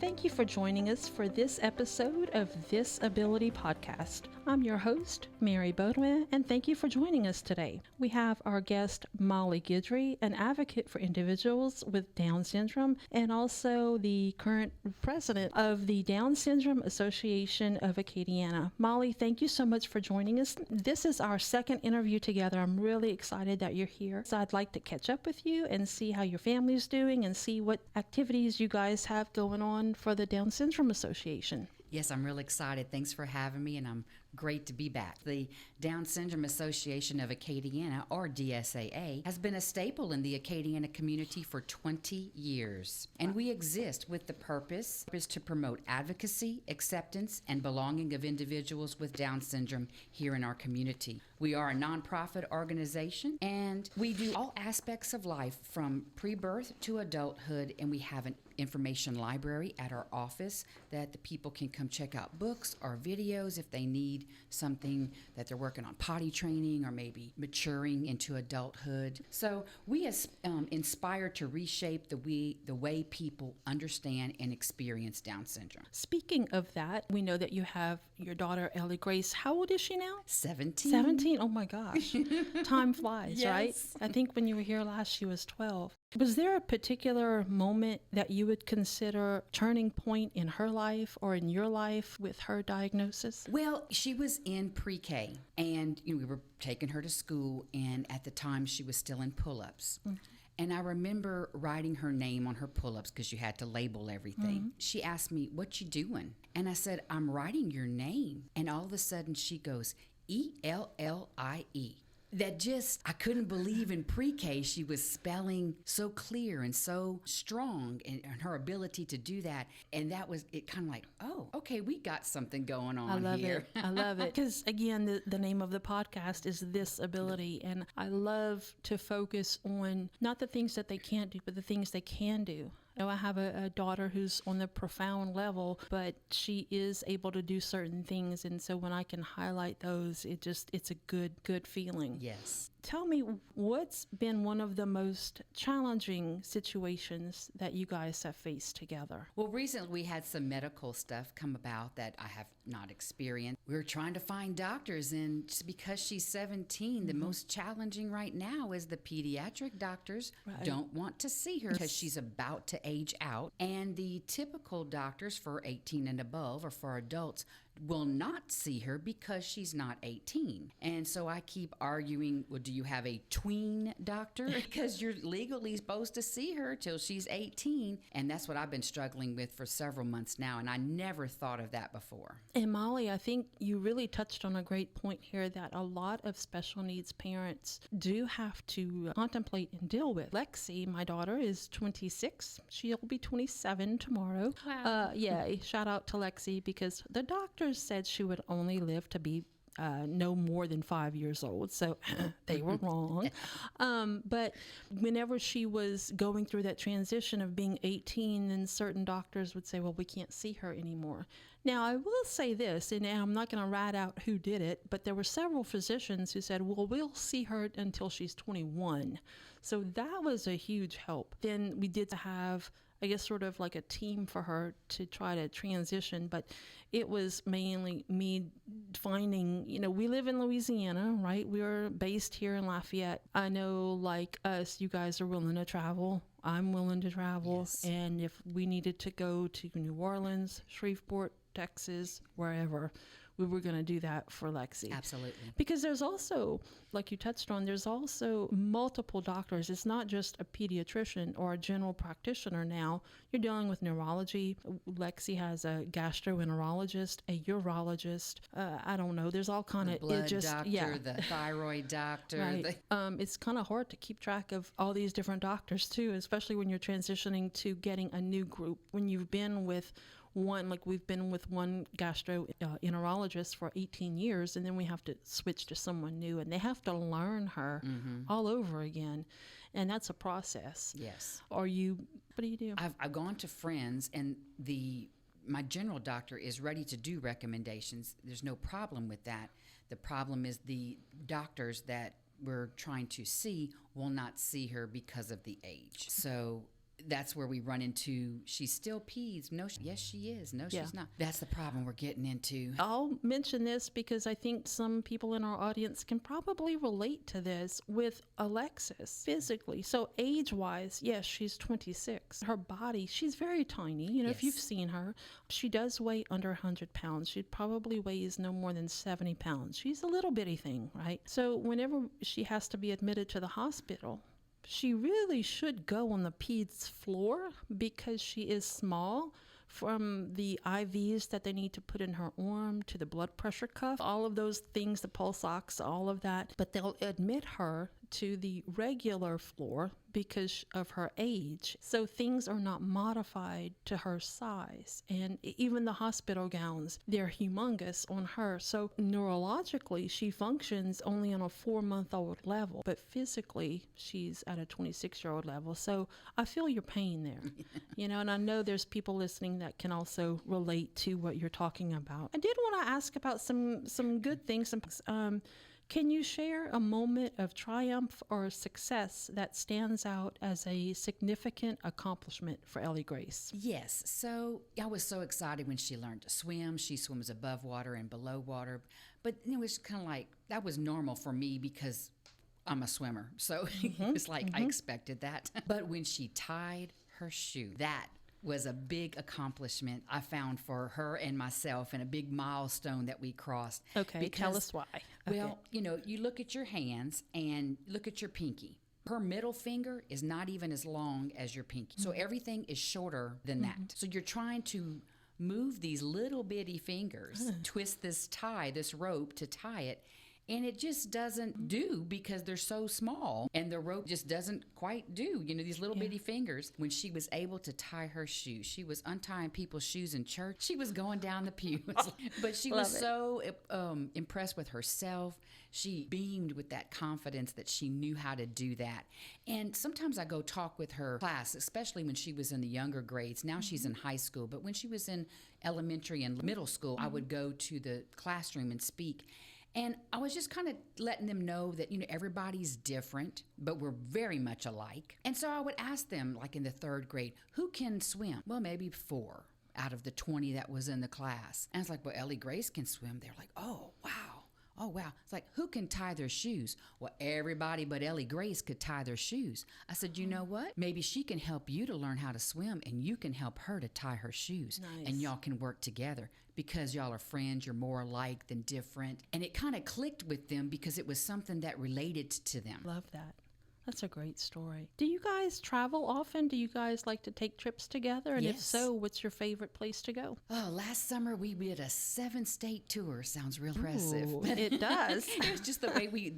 Thank you for joining us for this episode of This Ability Podcast. I'm your host, Mary Baudouin, and thank you for joining us today. We have our guest, Molly Guidry, an advocate for individuals with Down syndrome, and also the current president of the Down Syndrome Association of Acadiana. Molly, thank you so much for joining us. This is our second interview together. I'm really excited that you're here. So I'd like to catch up with you and see how your family's doing and see what activities you guys have going on for the Down Syndrome Association. Yes, I'm really excited. Thanks for having me, and I'm great to be back. The Down Syndrome Association of Acadiana, or DSAA, has been a staple in the Acadiana community for 20 years. And we exist with the purpose is to promote advocacy, acceptance, and belonging of individuals with Down syndrome here in our community. We are a nonprofit organization, and we do all aspects of life from pre-birth to adulthood, and we have an information library at our office that the people can come check out books or videos if they need something that they're working on, potty training or maybe maturing into adulthood. So we inspire to reshape the way people understand and experience Down syndrome. Speaking of that, we know that you have your daughter, Ellie Grace. How old is she now? 17. 17? Oh my gosh. Time flies, Yes. right? I think when you were here last, she was 12. Was there a particular moment that you would consider turning point in her life or in your life with her diagnosis? Well, she was in pre-K, and we were taking her to school, and at the time she was still in pull-ups. And I remember writing her name on her pull-ups because you had to label everything. She asked me, "What you doing?" And I said, "I'm writing your name." And all of a sudden she goes, "E-L-L-I-E. That just, I couldn't believe in pre-K she was spelling so clear and so strong and her ability to do that. And that was, it kind of like, oh, okay, we got something going on here. I love it. Because again, the name of the podcast is This Ability. And I love to focus on not the things that they can't do, but the things they can do. I have a daughter who's on the profound level, but she is able to do certain things. And so when I can highlight those, it's a good feeling. Yes. Tell me, what's been one of the most challenging situations that you guys have faced together? Well, recently we had some medical stuff come about that I have not experienced. We were trying to find doctors, and just because she's 17, the most challenging right now is the pediatric doctors don't want to see her because she's about to age out, and the typical doctors for 18 and above or for adults will not see her because she's not 18. And so I keep arguing, well, do you have a tween doctor? Because you're legally supposed to see her till she's 18. And that's what I've been struggling with for several months now. And I never thought of that before. And Molly, I think you really touched on a great point here that a lot of special needs parents do have to contemplate and deal with. Lexi, my daughter, is 26. She'll be 27 tomorrow. Wow. Shout out to Lexi because the doctors said she would only live to be no more than 5 years old. So they were wrong. But whenever she was going through that transition of being 18, then certain doctors would say, well, we can't see her anymore. Now, I will say this, and I'm not going to rat out who did it, but there were several physicians who said, well, we'll see her until she's 21. So that was a huge help. Then we did have, I guess, sort of like a team for her to try to transition, but it was mainly me finding, we live in Louisiana, right? We're based here in Lafayette. I know, like us, you guys are willing to travel. I'm willing to travel. Yes. And if we needed to go to New Orleans, Shreveport, Texas, wherever, we were going to do that for Lexi. Absolutely. Because there's also, like you touched on, there's also multiple doctors. It's not just a pediatrician or a general practitioner now. You're dealing with neurology. Lexi has a gastroenterologist, a urologist. I don't know. There's all kind of blood doctor, the thyroid doctor. Right. It's kind of hard to keep track of all these different doctors too, especially when you're transitioning to getting a new group. When you've been with one, like we've been with one gastroenterologist for 18 years, and then we have to switch to someone new, and they have to learn her all over again, and that's a process. Yes. What do you do? I've gone to friends, and my general doctor is ready to do recommendations. There's no problem with that. The problem is the doctors that we're trying to see will not see her because of the age. So that's where we run into, she's still peds. No, yes, she is. No, Yeah. she's not. That's the problem we're getting into. I'll mention this because I think some people in our audience can probably relate to this with Alexis physically. So age-wise, yes, she's 26. Her body, she's very tiny. You know, if you've Yes. seen her, she does weigh under 100 pounds. She probably weighs no more than 70 pounds. She's a little bitty thing, right? So whenever she has to be admitted to the hospital, she really should go on the peds floor because she is small. From the IVs that they need to put in her arm to the blood pressure cuff, all of those things, the pulse ox, all of that. But they'll admit her to the regular floor because of her age. So things are not modified to her size. And even the hospital gowns, they're humongous on her. So neurologically, she functions only on a 4-month-old level, but physically, she's at a 26-year-old level. So I feel your pain there, you know, and I know there's people listening that can also relate to what you're talking about. I did want to ask about some good things. Can you share a moment of triumph or success that stands out as a significant accomplishment for Ellie Grace? Yes. So I was so excited when she learned to swim. She swims above water and below water. But it was kind of like, that was normal for me because I'm a swimmer. So it's like I expected that. But when she tied her shoe, that was a big accomplishment I found for her and myself, and a big milestone that we crossed. Okay, tell us why. Well, you know, you look at your hands and look at your pinky. Her middle finger is not even as long as your pinky. So everything is shorter than that. So you're trying to move these little bitty fingers, twist this rope to tie it. And it just doesn't do because they're so small, and the rope just doesn't quite do, you know, these little bitty fingers. When she was able to tie her shoes, she was untying people's shoes in church. She was going down the pews, but she was so impressed with herself. She beamed with that confidence that she knew how to do that. And sometimes I go talk with her class, especially when she was in the younger grades. Now she's in high school, but when she was in elementary and middle school, I would go to the classroom and speak. And I was just kind of letting them know that, you know, everybody's different, but we're very much alike. And so I would ask them, like in the 3rd grade, who can swim? Well, maybe 4 out of the 20 that was in the class. And I was like, well, Ellie Grace can swim. They're like, oh, wow. Oh, wow. It's like, who can tie their shoes? Well, everybody but Ellie Grace could tie their shoes. I said, you know what? Maybe she can help you to learn how to swim, and you can help her to tie her shoes. Nice. And y'all can work together because y'all are friends. You're more alike than different. And it kind of clicked with them because it was something that related to them. Love that. That's a great story. Do you guys travel often? Do you guys like to take trips together? And if Yes. so, what's your favorite place to go? Oh, last summer we did a 7-state tour. Sounds real impressive. Ooh, it does. It was just the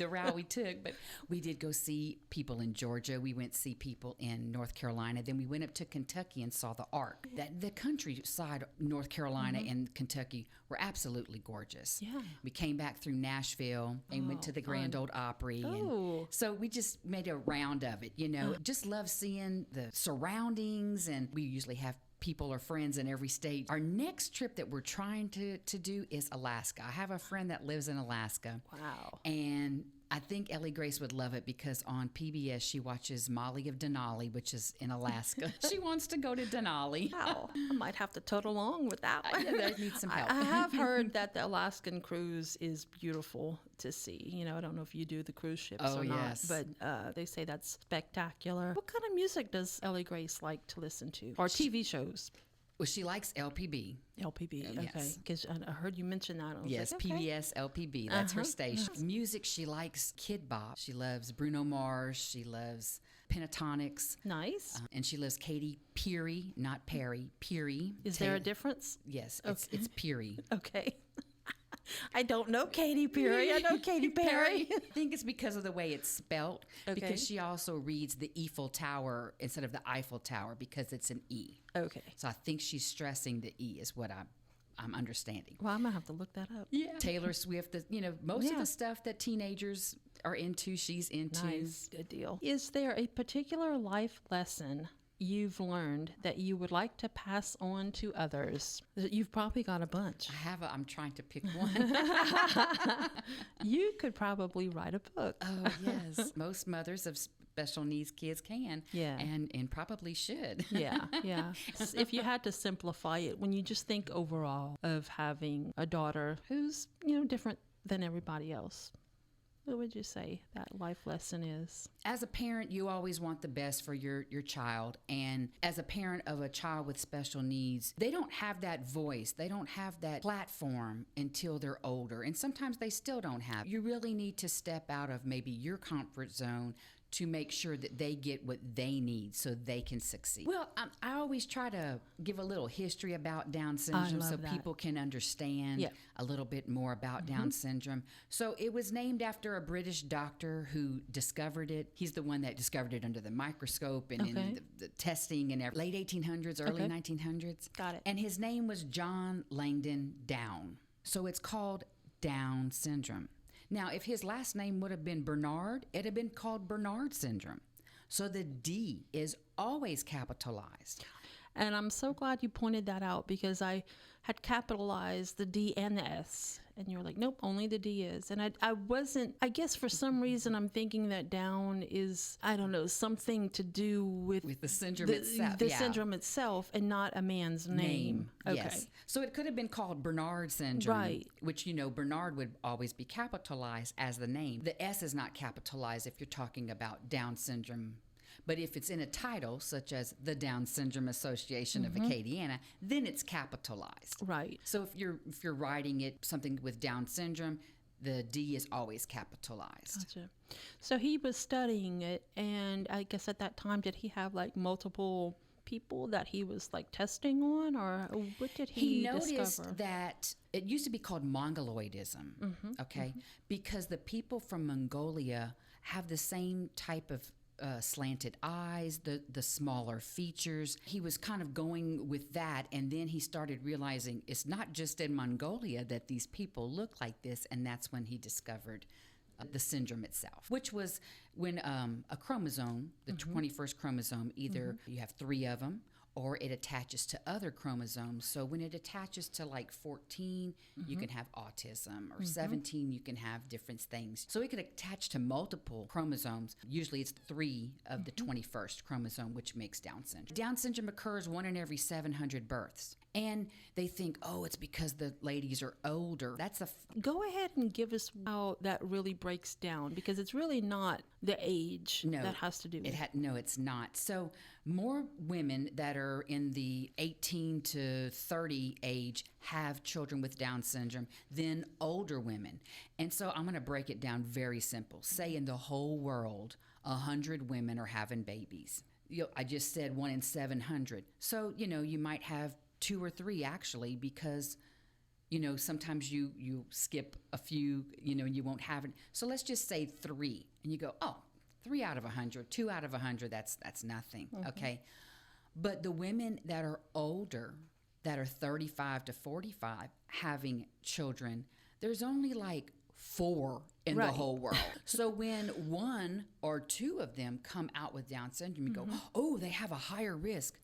route we took. But we did go see people in Georgia. We went to see people in North Carolina. Then we went up to Kentucky and saw the Ark. The countryside, North Carolina and Kentucky, were absolutely gorgeous. Yeah. We came back through Nashville and went to the Grand Ole Opry. Oh. And so we just made a round of it, you know. Just love seeing the surroundings, and we usually have people or friends in every state. Our next trip that we're trying to do is Alaska. I have a friend that lives in Alaska. Wow. And I think Ellie Grace would love it because on PBS she watches Molly of Denali, which is in Alaska. She wants to go to Denali. Wow. I might have to total along with that one. I need some help. I have heard that the Alaskan cruise is beautiful to see. You know, I don't know if you do the cruise ships or not, yes. but they say that's spectacular. What kind of music does Ellie Grace like to listen to? Or TV shows? Well, she likes LPB. LPB, okay. Yes. Because I heard you mention that. I was Yes, like, okay. PBS, LPB. That's her station. Music, she likes Kid Bop. She loves Bruno Mars. She loves Pentatonics. Nice. And she loves Katy Perry, not Perry. Perry. Is there a difference? Yes, it's Perry. Okay. I don't know Katy Perry. I know Katy Perry. I think it's because of the way it's spelt. Okay. Because she also reads the Eiffel Tower instead of the Eiffel Tower because it's an E. Okay. So I think she's stressing the E is what I'm understanding. Well, I'm going to have to look that up. Yeah. Taylor Swift, most of the stuff that teenagers are into, she's into. Nice. Good deal. Is there a particular life lesson you've learned that you would like to pass on to others? You've probably got a bunch. I'm trying to pick one. You could probably write a book. Oh, yes. Most mothers, special needs kids can, Yeah. and probably should. Yeah, yeah. If you had to simplify it, when you just think overall of having a daughter who's, different than everybody else, what would you say that life lesson is? As a parent, you always want the best for your child. And as a parent of a child with special needs, they don't have that voice. They don't have that platform until they're older. And sometimes they still don't have. You really need to step out of maybe your comfort zone to make sure that they get what they need so they can succeed. Well, I always try to give a little history about Down syndrome so that. people can understand a little bit more about Down syndrome. So it was named after a British doctor who discovered it. He's the one that discovered it under the microscope and in the testing and late 1800s, early 1900s. Got it. And his name was John Langdon Down. So it's called Down syndrome. Now, if his last name would have been Bernard, it'd have been called Bernard syndrome. So the D is always capitalized. And I'm so glad you pointed that out, because I had capitalized the D and the S. And you're like, nope, only the D is. And I wasn't, I guess for some reason I'm thinking that Down is, I don't know, something to do with the syndrome itself. The syndrome itself, and not a man's name. Okay. Yes. So it could have been called Bernard syndrome, Right. which, Bernard would always be capitalized as the name. The S is not capitalized if you're talking about Down syndrome. But if it's in a title, such as the Down Syndrome Association of Acadiana, then it's capitalized. Right. So if you're writing it something with Down syndrome, the D is always capitalized. Gotcha. So he was studying it, and I guess at that time, did he have like multiple people that he was like testing on, or what did he noticed discover? that it used to be called Mongoloidism, because the people from Mongolia have the same type of slanted eyes, the smaller features. He was kind of going with that, and then he started realizing it's not just in Mongolia that these people look like this, and that's when he discovered the syndrome itself, which was when a chromosome, the 21st chromosome, either you have 3 of them, or it attaches to other chromosomes. So when it attaches to like 14, you can have autism, or 17, you can have different things. So it could attach to multiple chromosomes. Usually it's 3 of the 21st chromosome, which makes Down syndrome. Down syndrome occurs 1 in every 700 births. And they think, oh, it's because the ladies are older. That's Go ahead and give us how that really breaks down, because it's really not the age that has to do with it. No, it's not. So more women that are in the 18 to 30 age have children with Down syndrome than older women. And so I'm going to break it down very simple. Say in the whole world, 100 women are having babies. I just said 1 in 700. So, you might have 2 or 3 actually, because sometimes you skip a few, and you won't have it. So let's just say 3, and you go, oh, 3 out of 100, 2 out of 100, that's nothing. Okay. But the women that are older, that are 35 to 45 having children, there's only like 4 in the whole world. So when 1 or 2 of them come out with Down syndrome, you go, oh, they have a higher risk.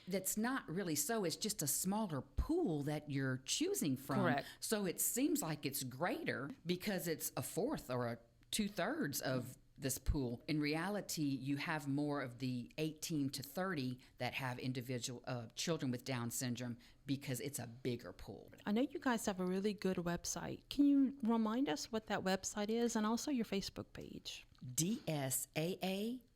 That's not really so. It's just a smaller pool that you're choosing from. Correct. So it seems like it's greater because it's a 1/4 or a 2/3 of this pool. In reality, you have more of the 18 to 30 that have individual children with Down syndrome, because it's a bigger pool. I know you guys have a really good website. Can you remind us what that website is, and also your Facebook page? DSAA.info.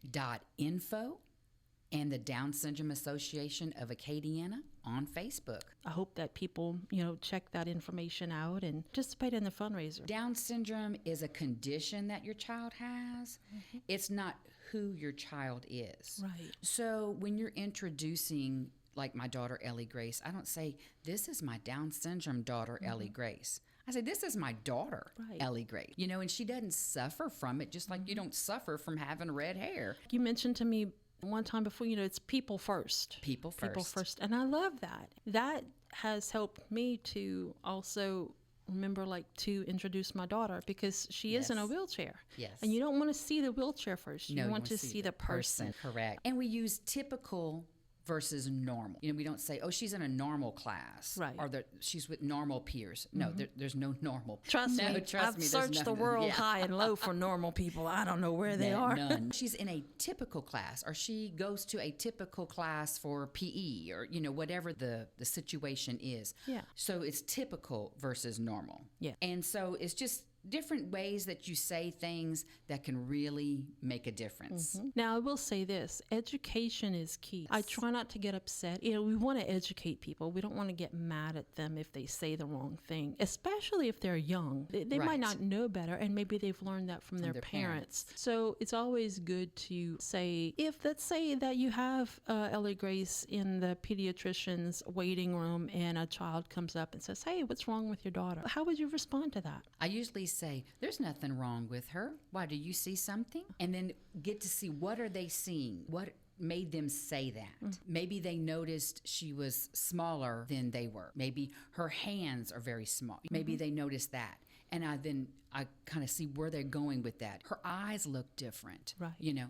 And the Down Syndrome Association of Acadiana on Facebook. I hope that people, check that information out and participate in the fundraiser. Down syndrome is a condition that your child has. It's not who your child is. Right. So when you're introducing, like my daughter Ellie Grace, I don't say, this is my Down syndrome daughter, Ellie Grace. I say, this is my daughter, Ellie Grace. And she doesn't suffer from it, just like you don't suffer from having red hair. You mentioned to me one time before, it's people first. People first. People first. And I love that. That has helped me to also remember, to introduce my daughter, because she is in a wheelchair. Yes. And you don't want to see the wheelchair first. You want to see the person. Correct. And we use typical versus normal. You know, we don't say, oh, she's in a normal class, Right. or that she's with normal peers. No, there's no normal. Trust No, me, trust I've me, there's searched the none. world Yeah. high and low for normal people. I don't know where they are. None. She's in a typical class, or she goes to a typical class for PE, or, you know, whatever the situation is. Yeah. So it's typical versus normal. Yeah. And so it's just different ways that you say things that can really make a difference. Now, I will say this, education is key. I try not to get upset. You know, we want to educate people. We don't want to get mad at them if they say the wrong thing, especially if they're young. They might Right. not know better, and maybe they've learned that from their parents. So it's always good to say, if let's say that you have Ellie Grace in the pediatrician's waiting room and a child comes up and says, hey, what's wrong with your daughter? How would you respond to that? I usually say, there's nothing wrong with her. Why, do you see something? And then get to see, what are they seeing? What made them say that? Maybe they noticed she was smaller than they were. Maybe her hands are very small. Maybe they noticed that. And I kind of see where they're going with that. Her eyes look different. Right. You know,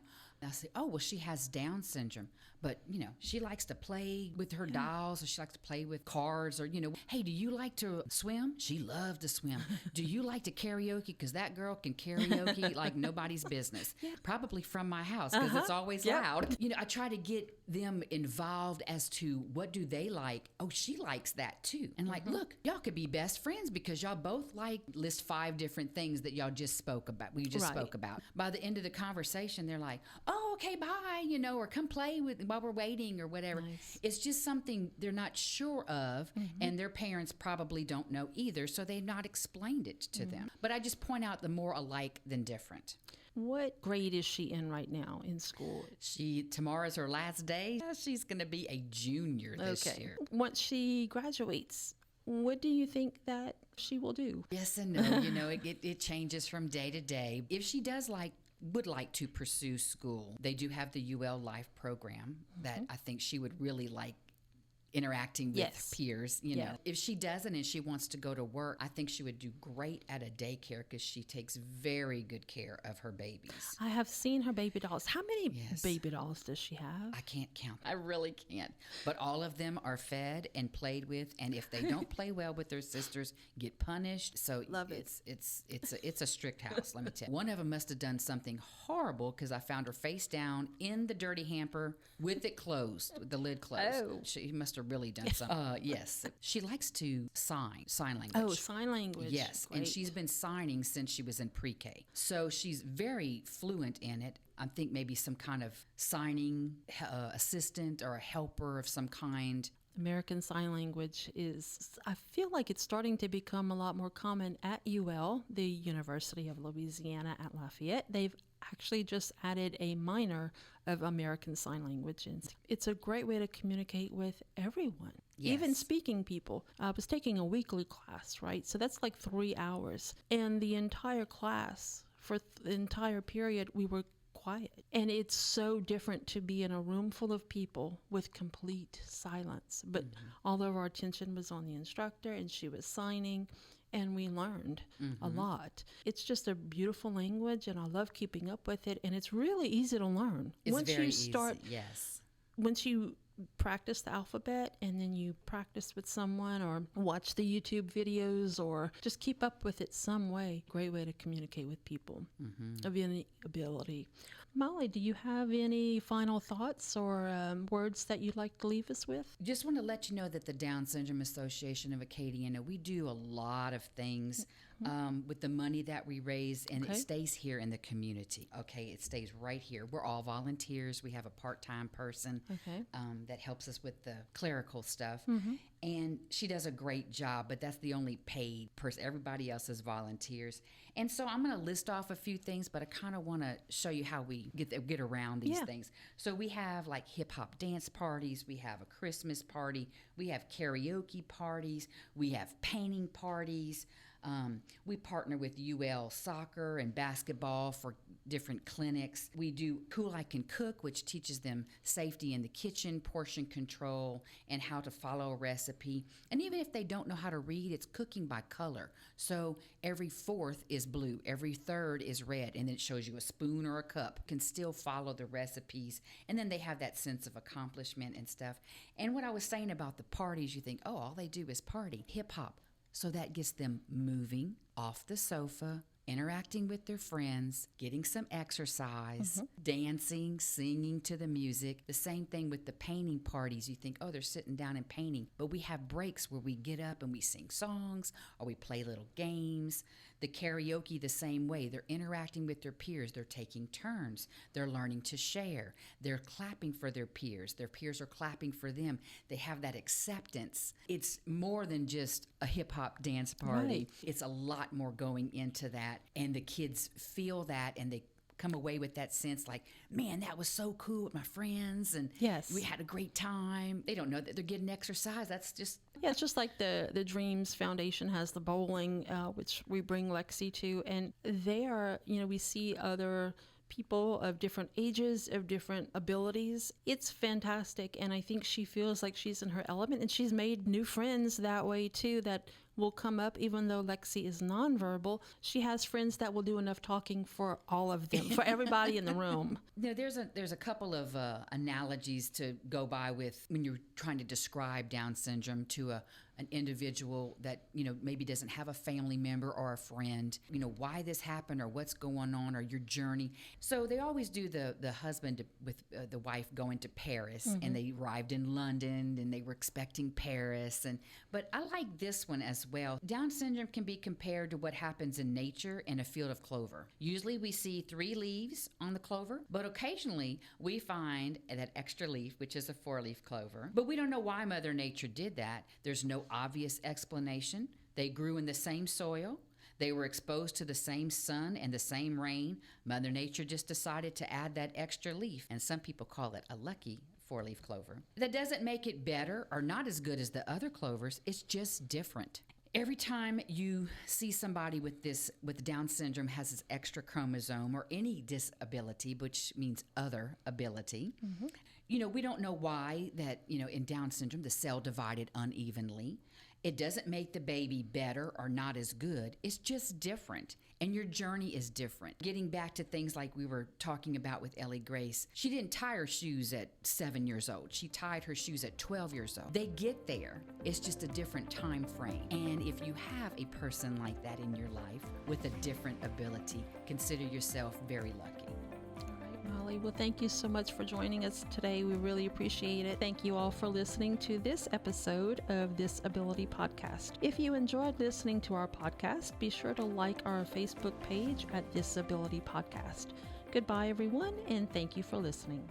I say, oh, well, she has Down syndrome, but, you know, she likes to play with her dolls, or she likes to play with cards, or, you know, hey, do you like to swim? She loves to swim. Do you like to karaoke? Because that girl can karaoke like nobody's business. Probably from my house, because it's always loud. You know, I try to get them involved as to what do they like. Oh, she likes that too. And like, look, y'all could be best friends because y'all both like list 5 different things that y'all just spoke about. We just spoke about. By the end of the conversation, they're like, oh, okay, bye, you know, or come play with while we're waiting or whatever. Nice. It's just something they're not sure of, and their parents probably don't know either, so they've not explained it to them. But I just point out the more alike than different. What grade is she in right now in school? Tomorrow's her last day. She's going to be a junior this year. Once she graduates, what do you think that she will do? Yes and no. You know, it changes from day to day. If she would like to pursue school, they do have the UL Life program that I think she would really like interacting with peers, you know. If she doesn't and she wants to go to work, I think she would do great at a daycare because she takes very good care of her babies. I have seen her baby dolls. How many baby dolls does she have? I can't count. I really can't. But all of them are fed and played with, and if they don't play well with their sisters, get punished. So Love it. It's a strict house, let me tell you. One of them must have done something horrible because I found her face down in the dirty hamper with it closed, with the lid closed. Oh. She must have really done something. Yes. She likes to sign language. Oh, sign language. Yes, Great. and she's been signing since she was in pre-K. So she's very fluent in it. I think maybe some kind of signing assistant or a helper of some kind. American Sign Language I feel like it's starting to become a lot more common at UL, the University of Louisiana at Lafayette. They've actually just added a minor of American Sign Language. And it's a great way to communicate with everyone, even speaking people. I was taking a weekly class, right? So that's like 3 hours. And the entire class, for the entire period, we were quiet. And it's so different to be in a room full of people with complete silence. But all of our attention was on the instructor, and she was signing, and we learned a lot. It's just a beautiful language, and I love keeping up with it, and it's really easy to learn. It's very easy, yes. Once you practice the alphabet and then you practice with someone or watch the YouTube videos or just keep up with it some way, great way to communicate with people of any ability. Molly, do you have any final thoughts or words that you'd like to leave us with? Just want to let you know that the Down Syndrome Association of Acadiana, we do a lot of things with the money that we raise, and it stays here in the community. Okay, it stays right here. We're all volunteers. We have a part-time person that helps us with the clerical stuff, and she does a great job, but that's the only paid person. Everybody else is volunteers. And so I'm going to list off a few things, but I kind of want to show you how we get around these things. So we have like hip-hop dance parties. We have a Christmas party. We have karaoke parties. We have painting parties. We partner with UL soccer and basketball for different clinics. We do Cool I Can Cook, which teaches them safety in the kitchen, portion control, and how to follow a recipe. recipe. And even if they don't know how to read, it's cooking by color. So every fourth is blue, every third is red, and then it shows you a spoon or a cup. Can still follow the recipes. And then they have that sense of accomplishment and stuff. And what I was saying about the parties, you think, oh, all they do is party. Hip hop. So that gets them moving off the sofa, interacting with their friends, getting some exercise, dancing, singing to the music. The same thing with the painting parties. You think, oh, they're sitting down and painting. But we have breaks where we get up and we sing songs or we play little games. The karaoke, the same way. They're interacting with their peers. They're taking turns. They're learning to share. They're clapping for their peers. Their peers are clapping for them. They have that acceptance. It's more than just a hip-hop dance party. Right. It's a lot more going into that. And the kids feel that, and they come away with that sense like, man, that was so cool with my friends, and Yes. we had a great time. They don't know that they're getting exercise. That's just... Yeah, it's just like the Dreams Foundation has the bowling, which we bring Lexi to, and there, we see other people of different ages, of different abilities. It's fantastic, and I think she feels like she's in her element, and she's made new friends that way too, that will come up. Even though Lexi is nonverbal, she has friends that will do enough talking for all of them, for everybody in the room. There's a couple of analogies to go by with when you're trying to describe Down syndrome to an individual that maybe doesn't have a family member or a friend, why this happened or what's going on or your journey. So they always do the husband with the wife going to Paris, and they arrived in London and they were expecting Paris, but I like this one as well. Down syndrome can be compared to what happens in nature in a field of clover. Usually we see 3 leaves on the clover, but occasionally we find that extra leaf, which is a 4-leaf clover. But we don't know why Mother Nature did that. There's no obvious explanation. They grew in the same soil. They were exposed to the same sun and the same rain. Mother Nature just decided to add that extra leaf, and some people call it a lucky 4-leaf clover. That doesn't make it better or not as good as the other clovers. It's just different. Every time you see somebody with Down syndrome has this extra chromosome or any disability, which means other ability, we don't know why that, in Down syndrome, the cell divided unevenly. It doesn't make the baby better or not as good. It's just different. And your journey is different. Getting back to things like we were talking about with Ellie Grace, she didn't tie her shoes at 7 years old. She tied her shoes at 12 years old. They get there. It's just a different time frame. And if you have a person like that in your life with a different ability, consider yourself very lucky. Molly, well, thank you so much for joining us today. We really appreciate it. Thank you all for listening to this episode of This Ability Podcast. If you enjoyed listening to our podcast, be sure to like our Facebook page at This Ability Podcast. Goodbye, everyone, and thank you for listening.